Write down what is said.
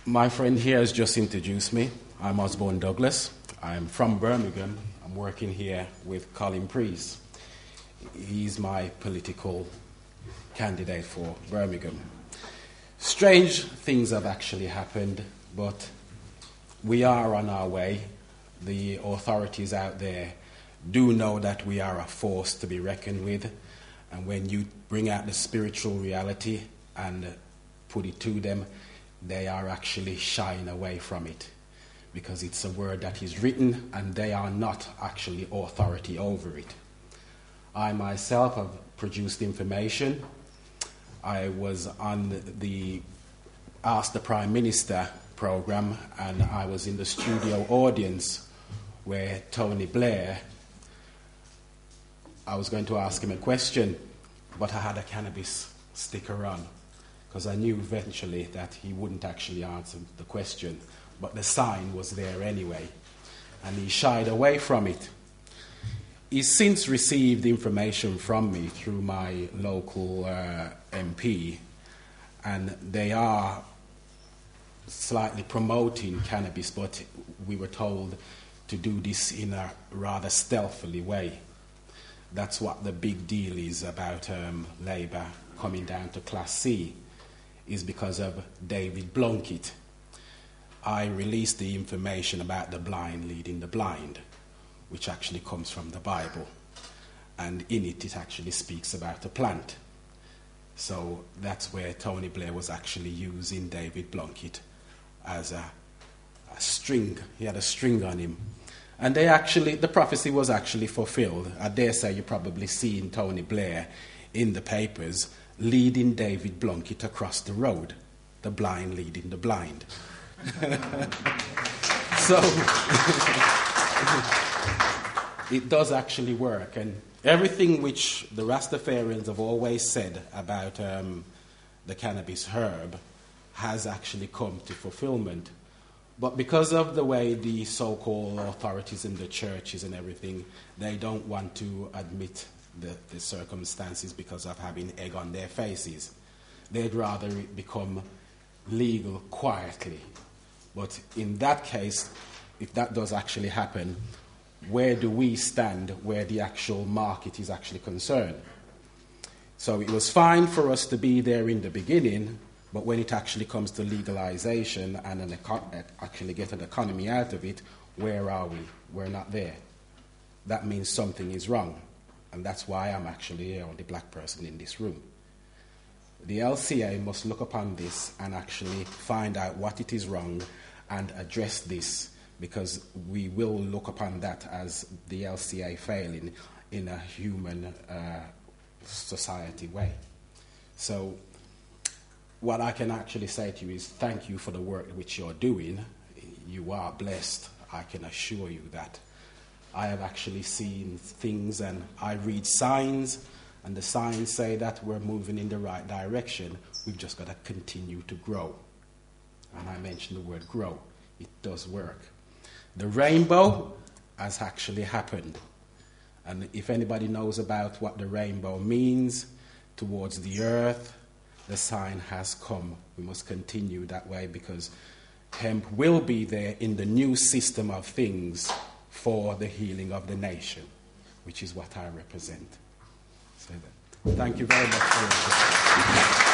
My friend here has just introduced me. I'm Osborne Douglas. I'm from Birmingham. I'm working here with Colin Priest. He's my political candidate for Birmingham. Strange things have actually happened, but we are on our way. The authorities out there do know that we are a force to be reckoned with, and when you bring out the spiritual reality and put it to them, they are actually shying away from it because it's a word that is written and they are not actually authority over it. I myself have produced information. I was on the Ask the Prime Minister program, and I was in the studio audience where Tony Blair, I was going to ask him a question, but I had a cannabis sticker on because I knew eventually that he wouldn't actually answer the question, but the sign was there anyway, and he shied away from it. He's since received information from me through my local MP, and they are slightly promoting cannabis, but we were told to do this in a rather stealthily way. That's what the big deal is about Labour coming down to Class C, is because of David Blunkett. I released the information about the blind leading the blind, which actually comes from the Bible. And in it, it actually speaks about a plant. So that's where Tony Blair was actually using David Blunkett as a string. He had a string on him. And the prophecy was actually fulfilled. I dare say you've probably seen Tony Blair in the papers leading David Blunkett across the road, the blind leading the blind. So it does actually work. And everything which the Rastafarians have always said about the cannabis herb has actually come to fulfillment. But because of the way the so-called authorities in the churches and everything, they don't want to admit the circumstances because of having egg on their faces. They'd rather it become legal quietly. But in that case, if that does actually happen, where do we stand where the actual market is actually concerned? So it was fine for us to be there in the beginning, but when it actually comes to legalization and actually get an economy out of it, where are we? We're not there. That means something is wrong. And that's why I'm actually the only black person in this room. The LCA must look upon this and actually find out what it is wrong and address this, because we will look upon that as the LCA failing in a human society way. So what I can actually say to you is thank you for the work which you're doing. You are blessed, I can assure you that. I have actually seen things and I read signs, and the signs say that we're moving in the right direction. We've just got to continue to grow. And I mentioned the word grow. It does work. The rainbow has actually happened. And if anybody knows about what the rainbow means towards the earth, the sign has come. We must continue that way because hemp will be there in the new system of things for the healing of the nation, which is what I represent. So thank you very much for your attention.